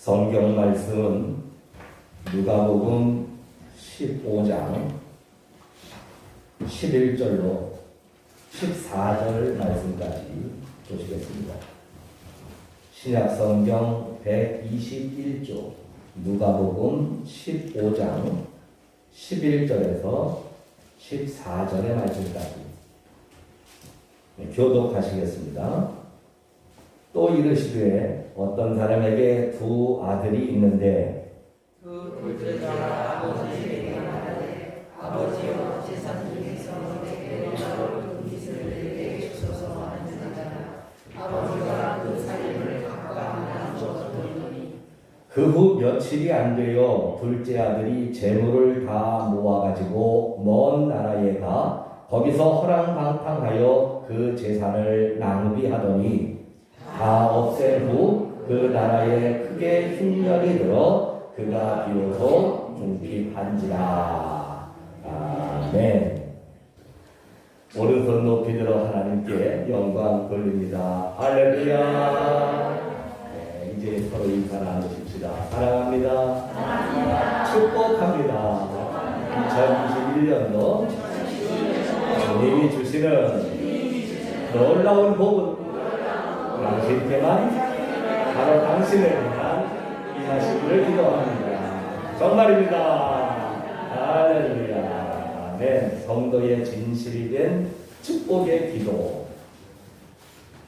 성경 말씀은 누가복음 15장 11절로 14절 말씀까지 보시겠습니다. 신약 성경 121조 누가복음 15장 11절에서 14절의 말씀까지 교독하시겠습니다. 또 이르시되 어떤 사람에게 두 아들이 있는데 그 둘째가 아버지에게 말하되 아버지여 재산 중에서 내게 나로 빚을 내게 주소서 하는 자라 아버지가 그 살림을 각각 하나 주었더니 그 후 며칠이 안 되어 둘째 아들이 재물을 다 모아가지고 먼 나라에 가 거기서 허랑방탕하여 그 재산을 낭비하더니 다 없앤 후 그 나라에 크게 흉년이 들어 그가 비로소 궁핍한지라. 아멘. 오른손 높이 들어 하나님께 영광 돌립니다. 할렐루야. 네, 이제 서로 인사 나누십시다. 사랑합니다. 축복합니다. 2021년도 주님이 주시는 놀라운 복은 당신께만 바로 당신을 위한 임하시기를 기도합니다. 정말입니다. 할렐루야. 네, 성도의 진실이 된 축복의 기도.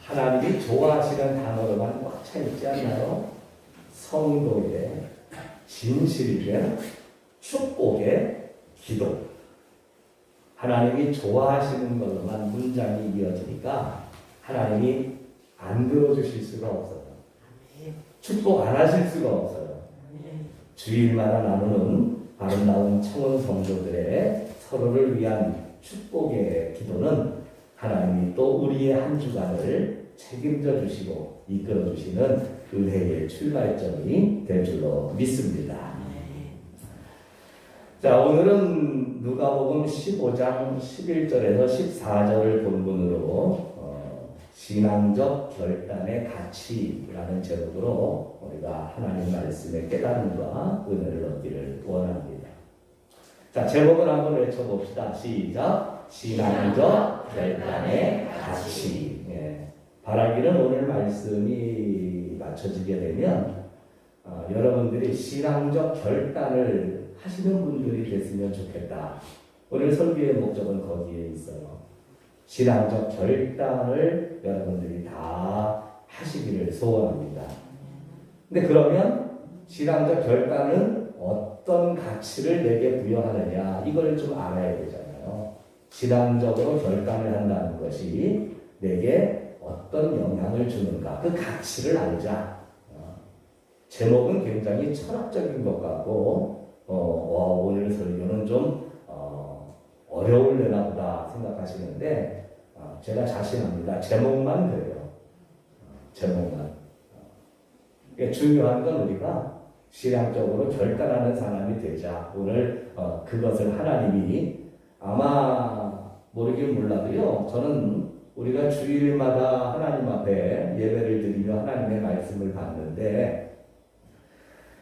하나님이 좋아하시는 단어로만 꽉 차 있지 않나요? 성도의 진실이 된 축복의 기도. 하나님이 좋아하시는 것로만 문장이 이어지니까 하나님이 안 들어주실 수가 없어요. 축복 안 하실 수가 없어요. 주일마다 나누는 아름다운 청원 성도들의 서로를 위한 축복의 기도는 하나님이 또 우리의 한 주간을 책임져 주시고 이끌어 주시는 은혜의 출발점이 될 줄로 믿습니다. 자, 오늘은 누가복음 15장 11절에서 14절을 본문으로 신앙적 결단의 가치라는 제목으로 우리가 하나님 말씀의 깨달음과 은혜를 얻기를 원합니다. 자, 제목을 한번 외쳐봅시다. 시작. 신앙적 결단의 가치. 바라기는 오늘 말씀이 맞춰지게 되면 여러분들이 신앙적 결단을 하시는 분들이 됐으면 좋겠다. 오늘 설교의 목적은 거기에 있어요. 신앙적 결단을 여러분들이 다 하시기를 소원합니다. 근데 그러면 신앙적 결단은 어떤 가치를 내게 부여하느냐, 이걸 좀 알아야 되잖아요. 신앙적으로 결단을 한다는 것이 내게 어떤 영향을 주는가, 그 가치를 알자. 제목은 굉장히 철학적인 것 같고 오늘 설교는 좀 어려울려나 보다 생각하시는데 제가 자신합니다. 제목만 그래요. 제목만. 중요한 건 우리가 신앙적으로 결단하는 사람이 되자. 오늘 그것을 하나님이 아마 모르긴 몰라도요. 저는 우리가 주일마다 하나님 앞에 예배를 드리며 하나님의 말씀을 받는데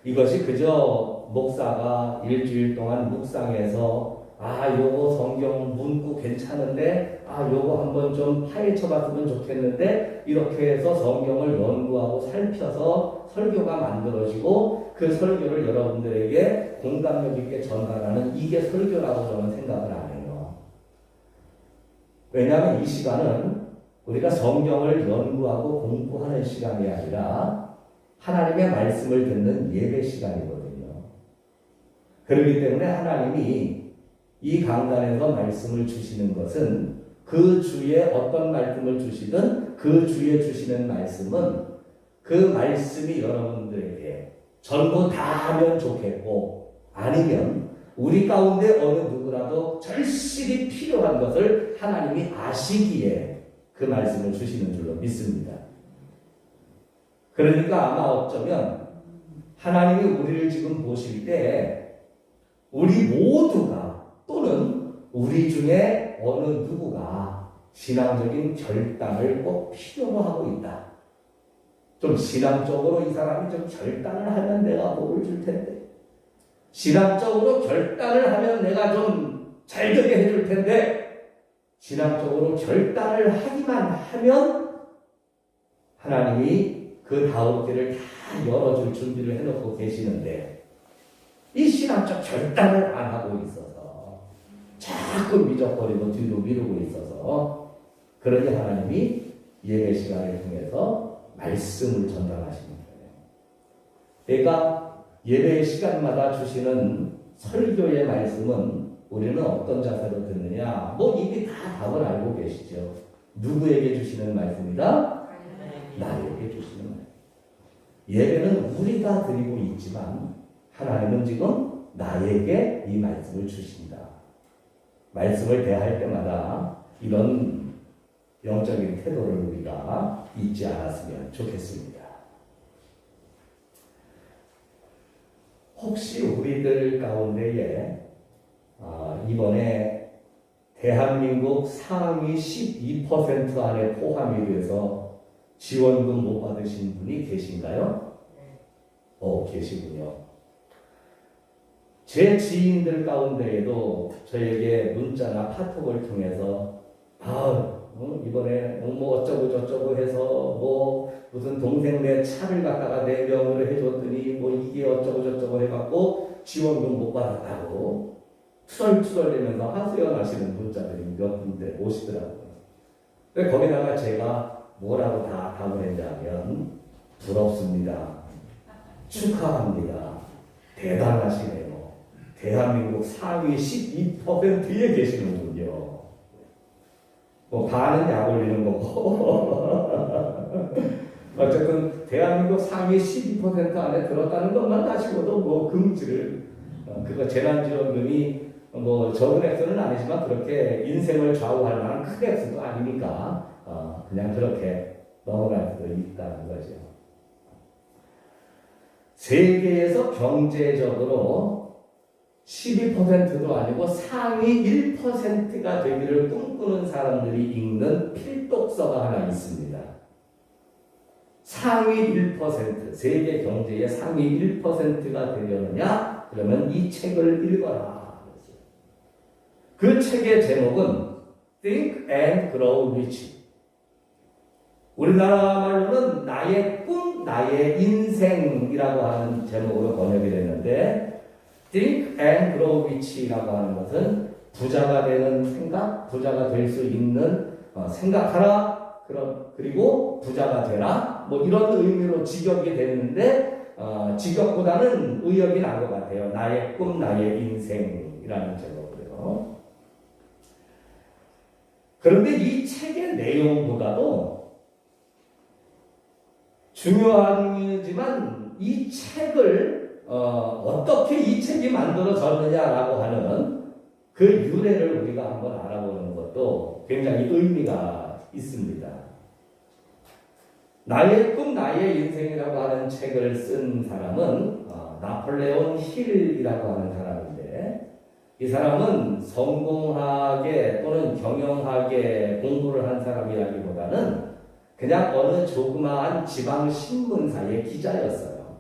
이것이 그저 목사가 일주일 동안 묵상해서 요거 성경 문구 괜찮은데 요거 한번 좀 파헤쳐 봤으면 좋겠는데 이렇게 해서 성경을 연구하고 살펴서 설교가 만들어지고 그 설교를 여러분들에게 공감력 있게 전달하는 이게 설교라고 저는 생각을 안 해요. 왜냐하면 이 시간은 우리가 성경을 연구하고 공부하는 시간이 아니라 하나님의 말씀을 듣는 예배 시간이거든요. 그렇기 때문에 하나님이 이 강단에서 말씀을 주시는 것은 그 주에 어떤 말씀을 주시든 그 주에 주시는 말씀은 그 말씀이 여러분들에게 전부 다 하면 좋겠고 아니면 우리 가운데 어느 누구라도 절실히 필요한 것을 하나님이 아시기에 그 말씀을 주시는 줄로 믿습니다. 그러니까 아마 어쩌면 하나님이 우리를 지금 보실 때 우리 모두가 또는 우리 중에 어느 누구가 신앙적인 결단을 꼭 필요로 하고 있다. 좀 신앙적으로 이 사람이 좀 결단을 하면 내가 복을 줄 텐데, 신앙적으로 결단을 하면 내가 좀 잘 되게 해줄 텐데, 신앙적으로 결단을 하기만 하면 하나님이 그 다음 길을 다 열어줄 준비를 해놓고 계시는데, 이 신앙적 결단을 안 하고 있어서 자꾸 미적거리고 뒤로 미루고 있어서, 그러니 하나님이 예배 시간을 통해서 말씀을 전달하시는 거예요. 그러니까 예배 시간마다 주시는 설교의 말씀은 우리는 어떤 자세로 듣느냐? 뭐 이미 다 답을 알고 계시죠. 누구에게 주시는 말씀이다? 나에게 주시는 말씀. 예배는 우리가 드리고 있지만 하나님은 지금 나에게 이 말씀을 주신다. 말씀을 대할 때마다 이런 영적인 태도를 우리가 잊지 않았으면 좋겠습니다. 혹시 우리들 가운데에 이번에 대한민국 상위 12% 안에 포함이 돼서 지원금 못 받으신 분이 계신가요? 계시군요. 제 지인들 가운데에도 저에게 문자나 카톡을 통해서 이번에 뭐 어쩌고 저쩌고 해서 뭐 무슨 동생 내 차를 갖다가 4명을 해줬더니 뭐 이게 어쩌고 저쩌고 해갖고 지원금 못 받았다고 투덜투덜대면서 하소연하시는 문자들이 몇 군데 오시더라고요. 근데 거기다가 제가 뭐라고 다 답을 했냐면, 부럽습니다. 축하합니다. 대단하시네요. 대한민국 상위 12%에 계시는군요. 뭐 반은 약 올리는 거고 어쨌든 대한민국 상위 12% 안에 들었다는 것만 가지고도 뭐 금지를 그거 재난지원금이 뭐 적은 액수는 아니지만 그렇게 인생을 좌우할 만한 큰 액수도 아니니까 그냥 그렇게 넘어갈 수도 있다는 거죠. 세계에서 경제적으로 12%도 아니고 상위 1%가 되기를 꿈꾸는 사람들이 읽는 필독서가 하나 있습니다. 상위 1%, 세계 경제의 상위 1%가 되려느냐? 그러면 이 책을 읽어라. 그 책의 제목은 Think and Grow Rich. 우리나라 말로는 나의 꿈, 나의 인생이라고 하는 제목으로 번역이 됐는데, Think and Grow Rich라고 하는 것은 부자가 되는 생각, 부자가 될 수 있는 생각하라, 그리고 부자가 되라, 뭐 이런 의미로 직역이 됐는데, 직역보다는 의역이 난 것 같아요. 나의 꿈, 나의 인생이라는 제목으로요. 그런데 이 책의 내용보다도 중요하지만 이 책을 어떻게 이 책이 만들어졌느냐라고 하는 그 유래를 우리가 한번 알아보는 것도 굉장히 의미가 있습니다. 나의 꿈, 나의 인생이라고 하는 책을 쓴 사람은 나폴레온 힐이라고 하는 사람인데, 이 사람은 성공하게 또는 경영하게 공부를 한 사람이라기보다는 그냥 어느 조그마한 지방신문사의 기자였어요.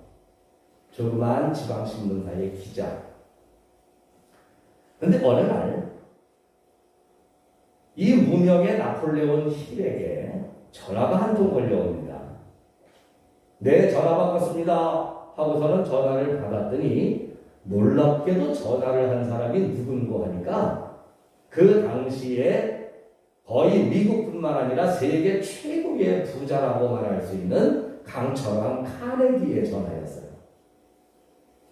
조그마한 지방신문사의 기자. 근데 어느 날 이 무명의 나폴레온 힐에게 전화가 한 통 걸려옵니다. 네, 전화 받았습니다 하고서는 전화를 받았더니 놀랍게도 전화를 한 사람이 누군고 하니까 그 당시에 거의 미국뿐만 아니라 세계 최고의 부자라고 말할 수 있는 강철왕 카네기의 전화였어요.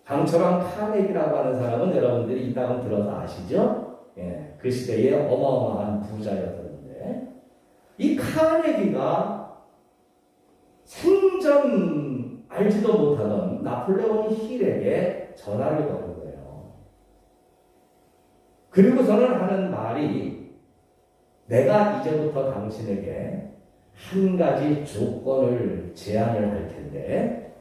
강철왕 카네기라고 하는 사람은 여러분들이 이따금 들어서 아시죠? 예, 그 시대의 어마어마한 부자였었는데, 이 카네기가 생전 알지도 못하던 나폴레온 힐에게 전화를 거는 거예요. 그리고서는 하는 말이, 내가 이제부터 당신에게 한 가지 조건을 제안을 할 텐데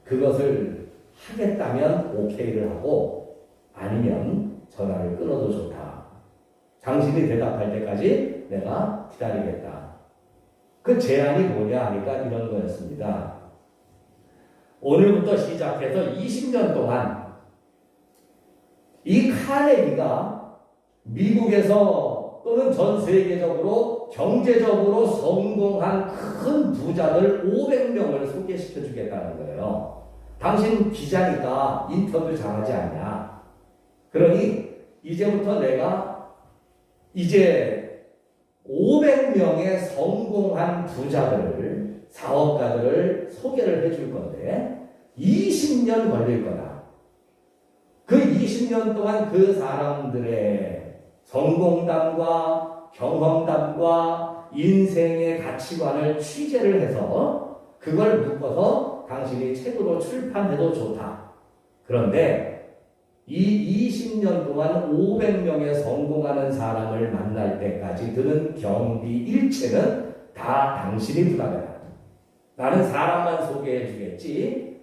그것을 하겠다면 오케이를 하고 아니면 전화를 끊어도 좋다. 당신이 대답할 때까지 내가 기다리겠다. 그 제안이 뭐냐 하니까 이런 거였습니다. 오늘부터 시작해서 20년 동안 이 카네기가 미국에서 또는 전 세계적으로 경제적으로 성공한 큰 부자들 500명을 소개시켜 주겠다는 거예요. 당신 기자니까 인터뷰 잘하지 않냐? 그러니 이제부터 내가 이제 500명의 성공한 부자들을, 사업가들을 소개를 해줄 건데 20년 걸릴 거다. 그 20년 동안 그 사람들의 성공담과 경험담과 인생의 가치관을 취재를 해서 그걸 묶어서 당신이 책으로 출판해도 좋다. 그런데 이 20년 동안 500명의 성공하는 사람을 만날 때까지 드는 경비 일체는 다 당신이 부담해라. 나는 사람만 소개해 주겠지.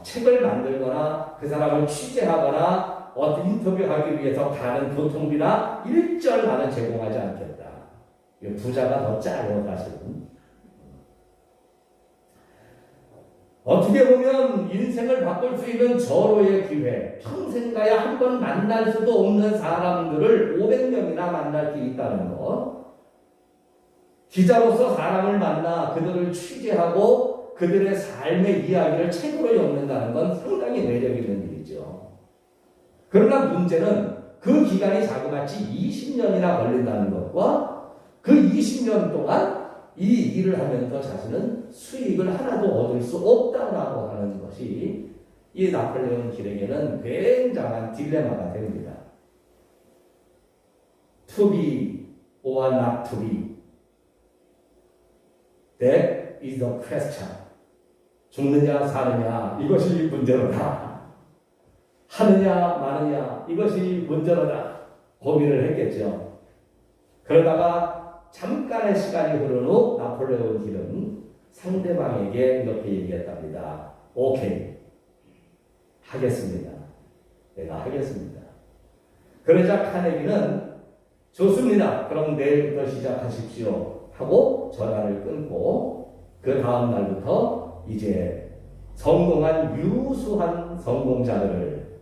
책을 만들거나 그 사람을 취재하거나 어떤 인터뷰하기 위해서 가는 교통비나 일절 나는 제공하지 않겠다. 부자가 더 짜요, 사실은. 어떻게 보면 인생을 바꿀 수 있는 절호의 기회, 평생 가야 한 번 만날 수도 없는 사람들을 500명이나 만날 수 있다는 것. 기자로서 사람을 만나 그들을 취재하고 그들의 삶의 이야기를 책으로 엮는다는 건 상당히 매력 있는 일이죠. 그러나 문제는 그 기간이 자그마치 20년이나 걸린다는 것과 그 20년 동안 이 일을 하면서 자신은 수익을 하나도 얻을 수 없다라고 하는 것이 이 나폴레옹 힐에게는 굉장한 딜레마가 됩니다. To be or not to be. That is the question. 죽느냐 사느냐 이것이 문제로다. 하느냐 마느냐 이것이 문제로다. 고민을 했겠죠. 그러다가 잠깐의 시간이 흐른 후 나폴레옹 힐은 상대방에게 이렇게 얘기했답니다. 오케이. 하겠습니다. 내가 하겠습니다. 그러자 카네기는 좋습니다. 그럼 내일부터 시작하십시오. 하고 전화를 끊고 그 다음 날부터 이제 성공한 유수한 성공자들을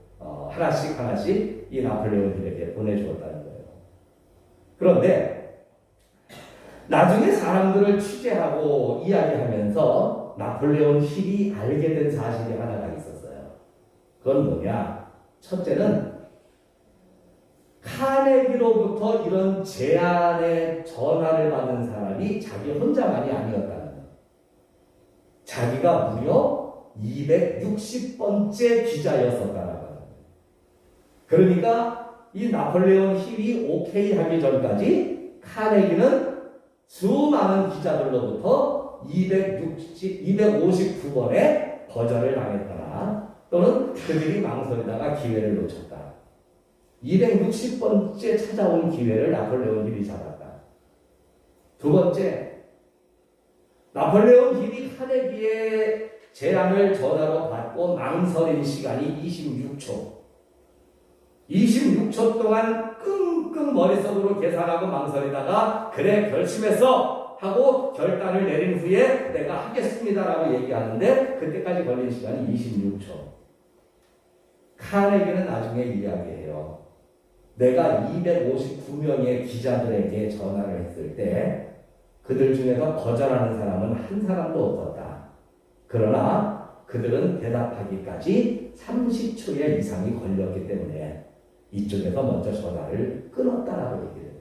하나씩 이 나폴레옹 힐에게 보내주었다는 거예요. 그런데 나중에 사람들을 취재하고 이야기하면서 나폴레옹 힐이 알게 된 사실이 하나가 있었어요. 그건 뭐냐? 첫째는 카네기로부터 이런 제안의 전화를 받은 사람이 자기 혼자만이 아니었다는 거예요. 자기가 무려 260번째 기자였었다는 거예요. 그러니까 이 나폴레옹 힐이 오케이 하기 전까지 카네기는 수많은 기자들로부터 259번의 거절을 당했거나 또는 그들이 망설이다가 기회를 놓쳤다. 260번째 찾아온 기회를 나폴레옹 힐이 잡았다. 두 번째, 나폴레옹 힐이 카네기의 제안을 전화로 받고 망설인 시간이 26초. 26초 동안 끙끙 머릿속으로 계산하고 망설이다가 그래 결심했어 하고 결단을 내린 후에 내가 하겠습니다라고 얘기하는데 그때까지 걸린 시간이 26초. 카네기는 나중에 이야기해요. 내가 259명의 기자들에게 전화를 했을 때 그들 중에서 거절하는 사람은 한 사람도 없었다. 그러나 그들은 대답하기까지 30초의 이상이 걸렸기 때문에 이쪽에서 먼저 전화를 끊었다라고 얘기를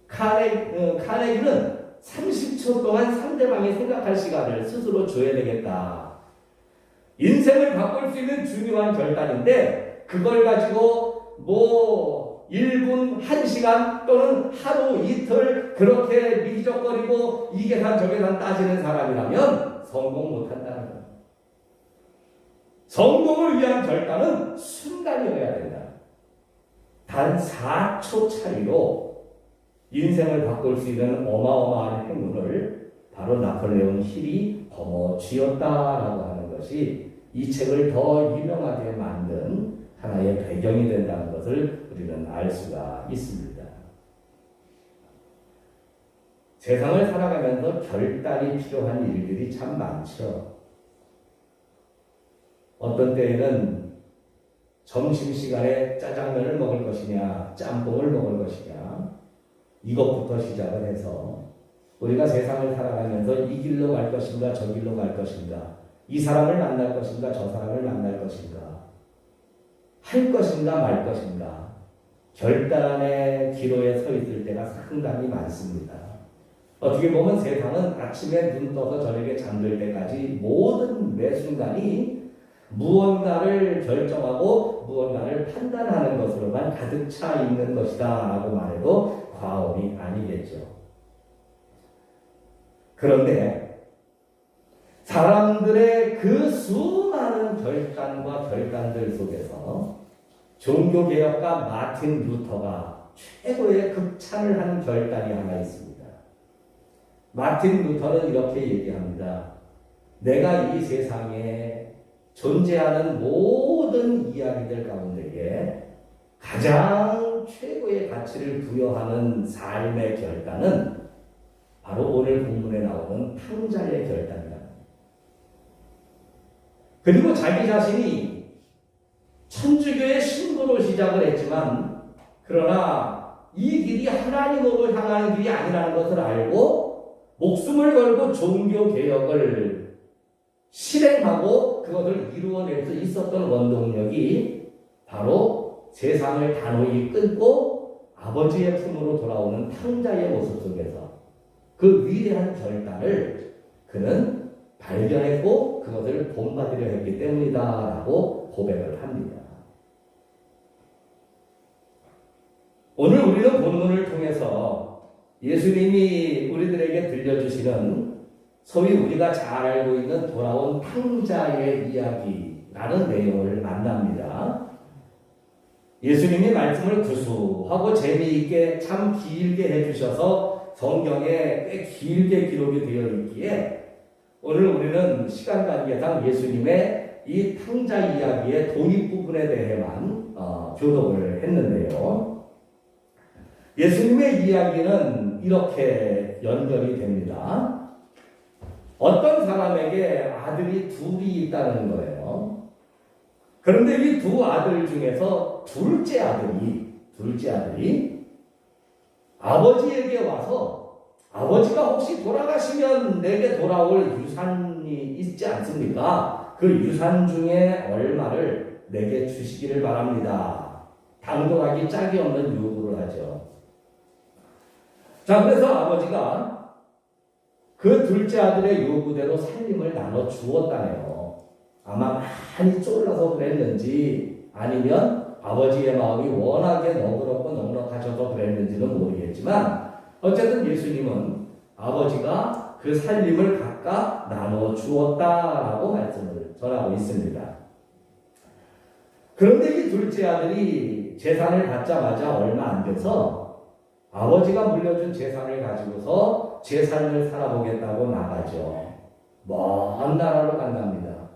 했다. 카네기는 30초 동안 상대방이 생각할 시간을 스스로 줘야 되겠다. 인생을 바꿀 수 있는 중요한 결단인데 그걸 가지고 1분, 1시간 또는 하루, 이틀 그렇게 미적거리고 이 계산 저 계산 따지는 사람이라면 성공 못한다는 거예요. 성공을 위한 결단은 순간이어야 된다. 단 4초 차이로 인생을 바꿀 수 있는 어마어마한 행운을 바로 나폴레옹 힐이 거머쥐었다라고 하는 것이 이 책을 더 유명하게 만든 하나의 배경이 된다는 것을 우리는 알 수가 있습니다. 세상을 살아가면서 결단이 필요한 일들이 참 많죠. 어떤 때에는 점심시간에 짜장면을 먹을 것이냐, 짬뽕을 먹을 것이냐, 이것부터 시작을 해서 우리가 세상을 살아가면서 이 길로 갈 것인가, 저 길로 갈 것인가, 이 사람을 만날 것인가, 저 사람을 만날 것인가, 할 것인가, 말 것인가, 결단의 기로에 서 있을 때가 상당히 많습니다. 어떻게 보면 세상은 아침에 눈 떠서 저녁에 잠들 때까지 모든 매 순간이 무언가를 결정하고 무언가를 판단하는 것으로만 가득 차 있는 것이다 라고 말해도 과언이 아니겠죠. 그런데 사람들의 그 수많은 결단과 결단들 속에서 종교개혁가 마틴 루터가 최고의 극찬을 한 결단이 하나 있습니다. 마틴 루터는 이렇게 얘기합니다. 내가 이 세상에 존재하는 모든 이야기들 가운데에 가장 최고의 가치를 부여하는 삶의 결단은 바로 오늘 본문에 나오는 탕자의 결단이다. 그리고 자기 자신이 천주교의 신부로 시작을 했지만 그러나 이 길이 하나님으로 향하는 길이 아니라는 것을 알고 목숨을 걸고 종교개혁을 실행하고 그것을 이루어낼 수 있었던 원동력이 바로 세상을 단호히 끊고 아버지의 품으로 돌아오는 탕자의 모습 속에서 그 위대한 결단을 그는 발견했고 그것을 본받으려 했기 때문이다라고 고백을 합니다. 오늘 우리는 본문을 통해서 예수님이 우리들에게 들려주시는 소위 우리가 잘 알고 있는 돌아온 탕자의 이야기라는 내용을 만납니다. 예수님이 말씀을 구수하고 재미있게 참 길게 해주셔서 성경에 꽤 길게 기록이 되어 있기에 오늘 우리는 시간 관계상 예수님의 이 탕자 이야기의 도입 부분에 대해만 교독을 했는데요. 예수님의 이야기는 이렇게 연결이 됩니다. 어떤 사람에게 아들이 둘이 있다는 거예요. 그런데 이 두 아들 중에서 둘째 아들이 아버지에게 와서 아버지가 혹시 돌아가시면 내게 돌아올 유산이 있지 않습니까? 그 유산 중에 얼마를 내게 주시기를 바랍니다. 당돌하기 짝이 없는 요구를 하죠. 자, 그래서 아버지가 그 둘째 아들의 요구대로 살림을 나눠 주었다네요. 아마 많이 쫄라서 그랬는지 아니면 아버지의 마음이 워낙에 너그럽고 넉넉하셔서 그랬는지는 모르겠지만 어쨌든 예수님은 아버지가 그 살림을 각각 나눠 주었다라고 말씀을 전하고 있습니다. 그런데 이 둘째 아들이 재산을 받자마자 얼마 안 돼서 아버지가 물려준 재산을 가지고서 제 삶을 살아보겠다고 나가죠. 먼 나라로 간답니다.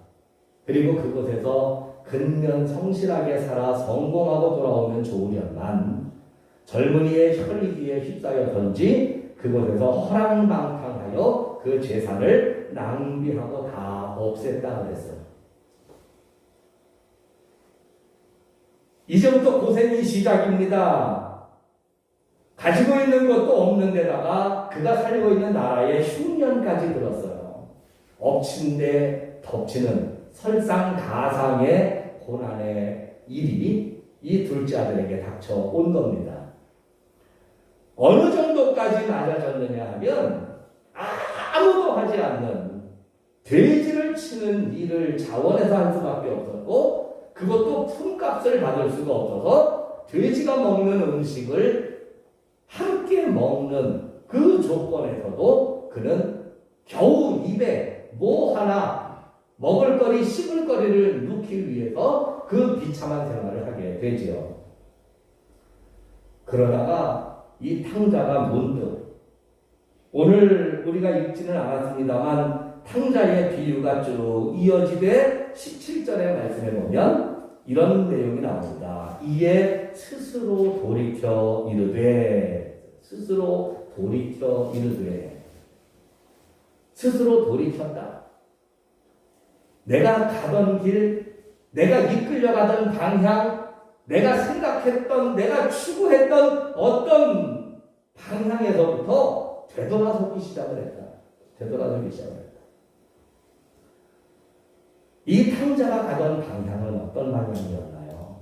그리고 그곳에서 근면 성실하게 살아 성공하고 돌아오면 좋으련만 젊은이의 혈기에 휩싸여던지 그곳에서 허랑방탕하여 그 재산을 낭비하고 다 없앴다 그랬어요. 이제부터 고생이 시작입니다. 가지고 있는 것도 없는 데다가 그가 살고 있는 나라에 흉년까지 들었어요. 엎친 데 덮치는 설상가상의 고난의 일이 이 둘째 아들에게 닥쳐온 겁니다. 어느 정도까지 낮아졌느냐 하면 아무도 하지 않는 돼지를 치는 일을 자원해서 할 수밖에 없었고 그것도 품값을 받을 수가 없어서 돼지가 먹는 음식을 함께 먹는 그 조건에서도 그는 겨우 입에 뭐 하나 먹을거리, 씹을거리를 넣기 위해서 그 비참한 생활을 하게 되지요. 그러다가 이 탕자가 문득 오늘 우리가 읽지는 않았습니다만 탕자의 비유가 쭉 이어지되 17절의 말씀에 보면 이런 내용이 나옵니다. 이에 스스로 돌이켜 이르되 스스로 돌이켜 이르되 스스로 돌이켰다. 내가 가던 길, 내가 이끌려가던 방향, 내가 생각했던, 내가 추구했던 어떤 방향에서부터 되돌아서기 시작을 했다. 되돌아서기 시작을 했다. 이 탕자가 가던 방향은 어떤 방향이었나요?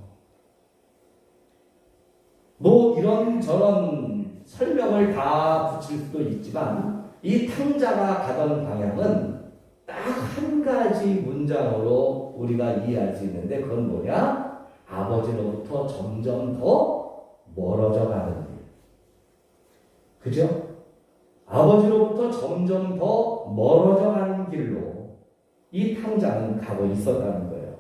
뭐 이런저런 설명을 다 붙일 수도 있지만 이 탕자가 가던 방향은 딱 한 가지 문장으로 우리가 이해할 수 있는데 그건 뭐냐? 아버지로부터 점점 더 멀어져 가는 길. 그죠? 아버지로부터 점점 더 멀어져 가는 길로 이 탕자는 가고 있었다는 거예요.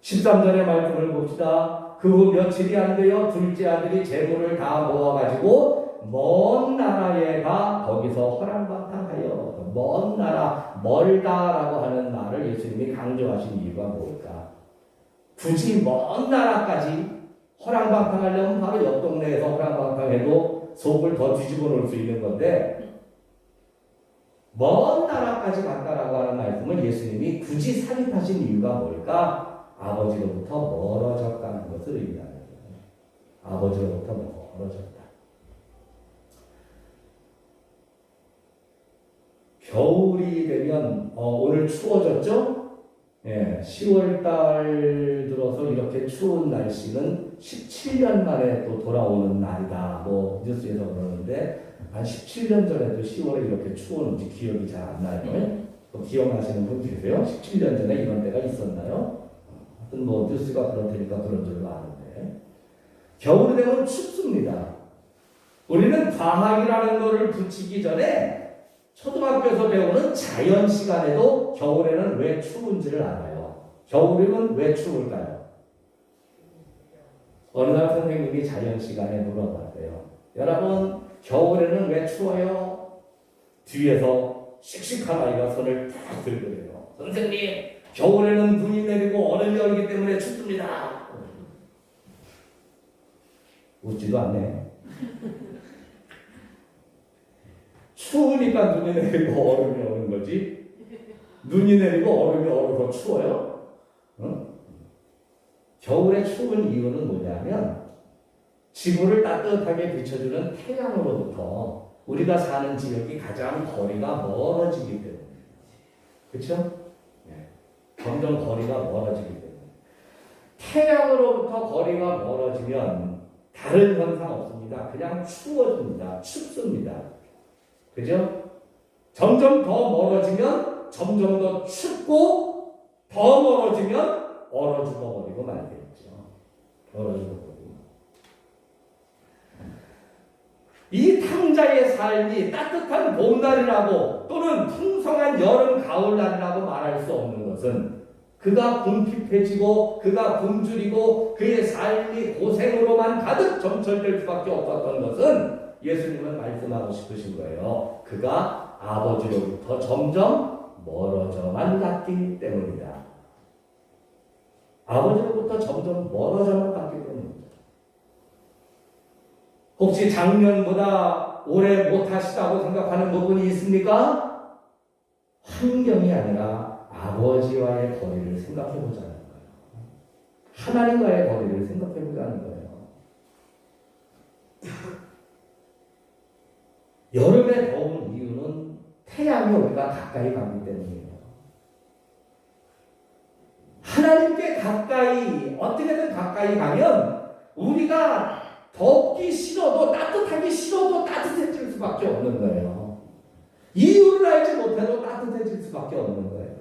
13절의 말씀을 봅시다. 그 후 며칠이 안 되어 둘째 아들이 재물을 다 모아가지고 먼 나라에 가 거기서 허랑방탕하여. 먼 나라, 멀다라고 하는 말을 예수님이 강조하신 이유가 뭘까? 굳이 먼 나라까지 허랑방탕하려면 바로 옆 동네에서 허랑방탕해도 속을 더 뒤집어 놓을 수 있는 건데 먼 나라까지 갔다라고 하는 말씀을 예수님이 굳이 삽입하신 이유가 뭘까? 아버지로부터 멀어졌다는 것을 의미하는 거예요. 아버지로부터 멀어졌다. 겨울이 되면 오늘 추워졌죠? 예, 10월달 들어서 이렇게 추운 날씨는 17년 만에 또 돌아오는 날이다. 뭐 뉴스에서 그러는데 한 17년 전에도 10월에 이렇게 추웠는지 기억이 잘 안 나요. 기억나시는 분 계세요? 17년 전에 이런 때가 있었나요? 하여튼 뭐 뉴스가 그렇다니까 그런 줄로 아는데 겨울이 되면 춥습니다. 우리는 과학이라는 거를 붙이기 전에 초등학교에서 배우는 자연 시간에도 겨울에는 왜 추운지를 알아요. 겨울에는 왜 추울까요? 어느 날 선생님이 자연 시간에 물어봤대요. 여러분, 겨울에는 왜 추워요? 뒤에서 씩씩한 아이가 손을 딱 들고래요. 선생님, 겨울에는 눈이 내리고 얼음이 얼기 때문에 춥습니다. 웃지도 않네. 추우니까 눈이 내리고 얼음이 오는 거지. 눈이 내리고 얼음이 얼어서 추워요? 응? 겨울에 추운 이유는 뭐냐면 지구를 따뜻하게 비춰주는 태양으로부터 우리가 사는 지역이 가장 거리가 멀어지기 때문에. 그렇죠? 네. 점점 거리가 멀어지기 때문에. 태양으로부터 거리가 멀어지면 다른 현상 없습니다. 그냥 추워집니다. 춥습니다. 그죠? 점점 더 멀어지면 점점 더 춥고 더 멀어지면 얼어 죽어버리고 말겠죠. 얼어 죽어버리고. 이 탕자의 삶이 따뜻한 봄날이라고 또는 풍성한 여름 가을날이라고 말할 수 없는 것은 그가 궁핍해지고 그가 굶주리고 그의 삶이 고생으로만 가득 점철될 수밖에 없었던 것은 예수님은 말씀하고 싶으신 거예요. 그가 아버지로부터 점점 멀어져만 갔기 때문이다. 아버지로부터 점점 멀어져만 갔기 때문입니다. 혹시 작년보다 올해 못하시다고 생각하는 부분이 있습니까? 환경이 아니라 아버지와의 거리를 생각해보자는 거예요. 하나님과의 거리를 생각해보자는 거예요. 여름에 더운 이유는 태양이 우리가 가까이 가기 때문이에요. 하나님께 가까이, 어떻게든 가까이 가면 우리가 덥기 싫어도 따뜻하기 싫어도 따뜻해질 수밖에 없는 거예요. 이유를 알지 못해도 따뜻해질 수밖에 없는 거예요.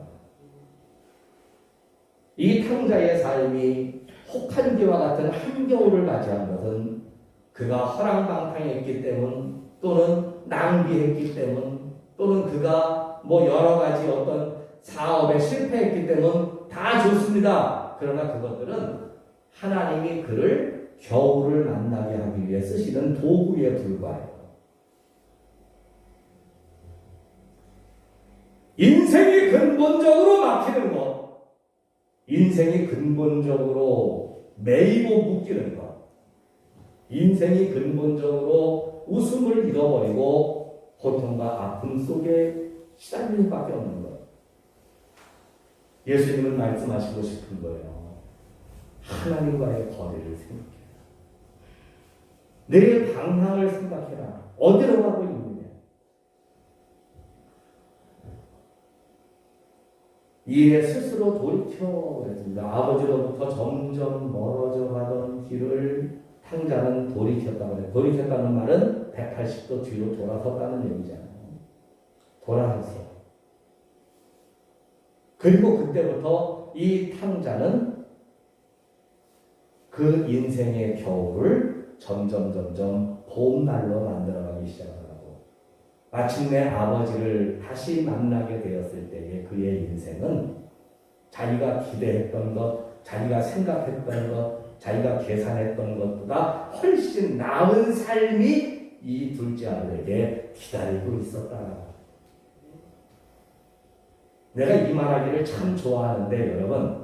이 탕자의 삶이 혹한기와 같은 한겨울을 맞이한 것은 그가 허랑방탕했기 때문 또는 낭비했기 때문 또는 그가 뭐 여러 가지 어떤 사업에 실패했기 때문 다 좋습니다. 그러나 그것들은 하나님이 그를 겨울을 만나게 하기 위해 쓰시는 도구에 불과해요. 인생이 근본적으로 막히는 것, 인생이 근본적으로 매이고 묶이는 것, 인생이 근본적으로 웃음을 잃어버리고 고통과 아픔 속에 시달릴 수밖에 없는 거예요. 예수님은 말씀하시고 싶은 거예요. 하나님과의 거리를 생각해라. 내 방향을 생각해라. 어디로 가고 있느냐. 이에 스스로 돌이켜 그랬습니다. 아버지로부터 점점 멀어져 가던 길을 탕자는 돌이켰다고 그래요. 돌이켰다는 말은 180도 뒤로 돌아섰다는 얘기잖아요. 돌아섰어요. 그리고 그때부터 이 탕자는 그 인생의 겨울을 점점 봄날로 만들어가기 시작하고 마침내 아버지를 다시 만나게 되었을 때의 그의 인생은 자기가 기대했던 것, 자기가 생각했던 것, 자기가 계산했던 것보다 훨씬 나은 삶이 이 둘째 아들에게 기다리고 있었다. 내가 이 말하기를 참 좋아하는데 여러분,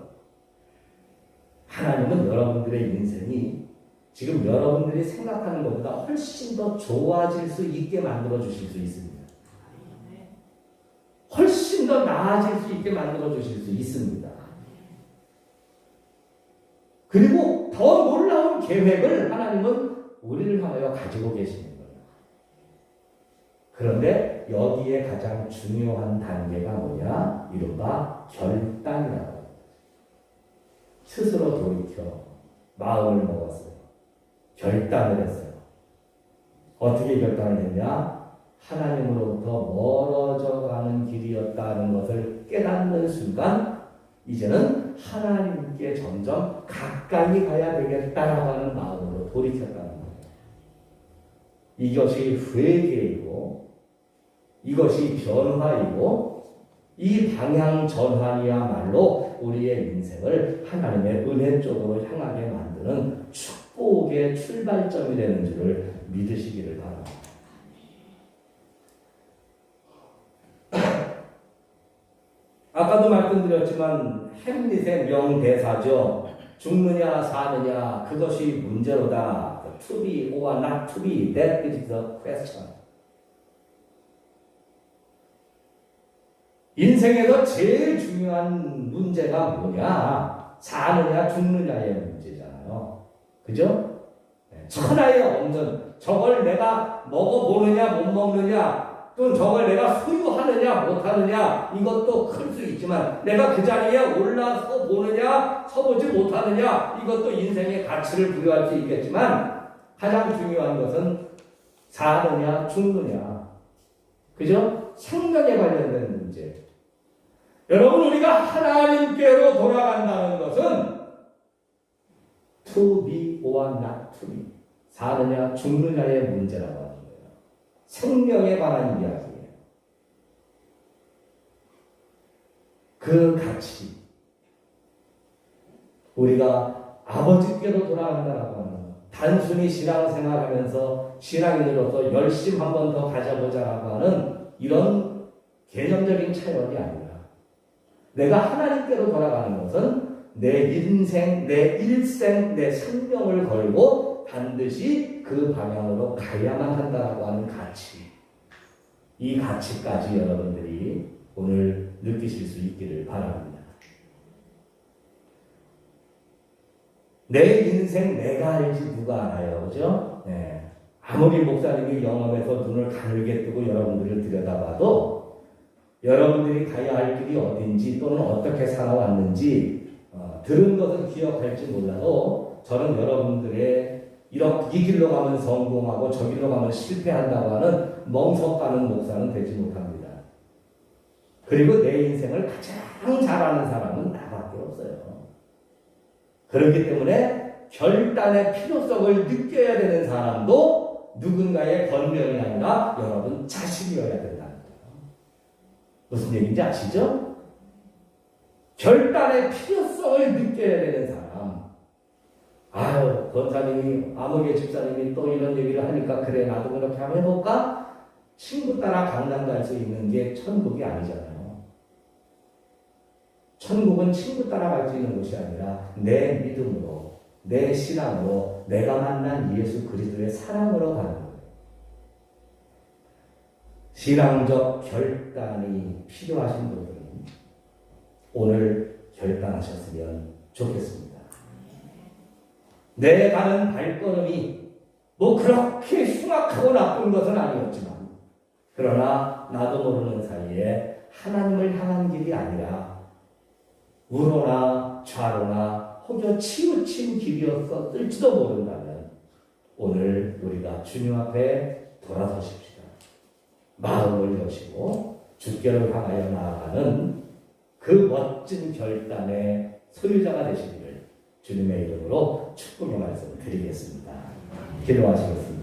하나님은 여러분들의 인생이 지금 여러분들이 생각하는 것보다 훨씬 더 좋아질 수 있게 만들어 주실 수 있습니다. 훨씬 더 나아질 수 있게 만들어 주실 수 있습니다. 그리고 더 놀라운 계획을 하나님은 우리를 향하여 가지고 계시는 거예요. 그런데 여기에 가장 중요한 단계가 뭐냐? 이른바 결단이라고 합니다. 스스로 돌이켜 마음을 먹었어요. 결단을 했어요. 어떻게 결단을 했냐? 하나님으로부터 멀어져 가는 길이었다는 것을 깨닫는 순간 이제는 하나님께 점점 가까이 가야 되겠다라고 하는 마음으로 돌이켰다는 거예요. 이것이 회개이고 이것이 변화이고 이 방향 전환이야말로 우리의 인생을 하나님의 은혜 쪽으로 향하게 만드는 축복의 출발점이 되는 줄을 믿으시기를 바랍니다. 아까도 말씀드렸지만 햄릿의 명대사죠. 죽느냐 사느냐 그것이 문제로다. To be or not to be, that is the question. 인생에서 제일 중요한 문제가 뭐냐? 사느냐 죽느냐의 문제잖아요. 그죠? 천하의 엄전, 저걸 내가 먹어보느냐 못 먹느냐, 또는 저걸 내가 소유하느냐 못하느냐, 이것도 클 수 있지만 내가 그 자리에 올라서 보느냐 서보지 못하느냐, 이것도 인생의 가치를 부여할 수 있겠지만 가장 중요한 것은 사느냐 죽느냐, 그죠? 생명에 관련된 문제. 여러분, 우리가 하나님께로 돌아간다는 것은 to be or not to be, 사느냐 죽느냐의 문제라고 하는 거예요. 생명에 관한 이야기예요. 그 가치, 우리가 아버지께로 돌아간다라고 하는 것, 단순히 신앙생활하면서 신앙인으로서 열심 한 번 더 가져보자라고 하는 이런 개념적인 차원이 아니라 내가 하나님께로 돌아가는 것은 내 인생, 내 일생, 내 생명을 걸고 반드시 그 방향으로 가야만 한다라고 하는 가치, 이 가치까지 여러분들이 오늘 느끼실 수 있기를 바랍니다. 내 인생 내가 알지 누가 알아요, 그죠? 네. 아무리 목사님이 영업에서 눈을 가늘게 뜨고 여러분들을 들여다봐도 여러분들이 가야 할 길이 어딘지 또는 어떻게 살아왔는지 들은 것은 기억할지 몰라도 저는 여러분들의 이 길로 가면 성공하고 저 길로 가면 실패한다고 하는 멍석가는 목사는 되지 못합니다. 그리고 내 인생을 가장 잘하는 사람은 나밖에 없어요. 그렇기 때문에 결단의 필요성을 느껴야 되는 사람도 누군가의 권면이 아니라 여러분 자신이어야 된다는 거예요. 무슨 얘기인지 아시죠? 결단의 필요성을 느껴야 되는 사람. 아유, 권사님이, 아무개 집사님이 또 이런 얘기를 하니까 그래 나도 그렇게 한번 해볼까? 친구 따라 강남 갈 수 있는 게 천국이 아니잖아요. 천국은 친구 따라 갈 수 있는 곳이 아니라 내 믿음으로 내 신앙으로 내가 만난 예수 그리스도의 사랑으로 가는 거예요. 신앙적 결단이 필요하신 분들은 오늘 결단하셨으면 좋겠습니다. 내 가는 발걸음이 뭐 그렇게 흉악하고 나쁜 것은 아니었지만 그러나 나도 모르는 사이에 하나님을 향한 길이 아니라 우로나 좌로나 혹여 치우친 길이었을지도 모른다면 오늘 우리가 주님 앞에 돌아서십시다. 마음을 여시고 주께를 향하여 나아가는 그 멋진 결단의 소유자가 되시기를 주님의 이름으로 축복의 말씀을 드리겠습니다. 기도하시겠습니다.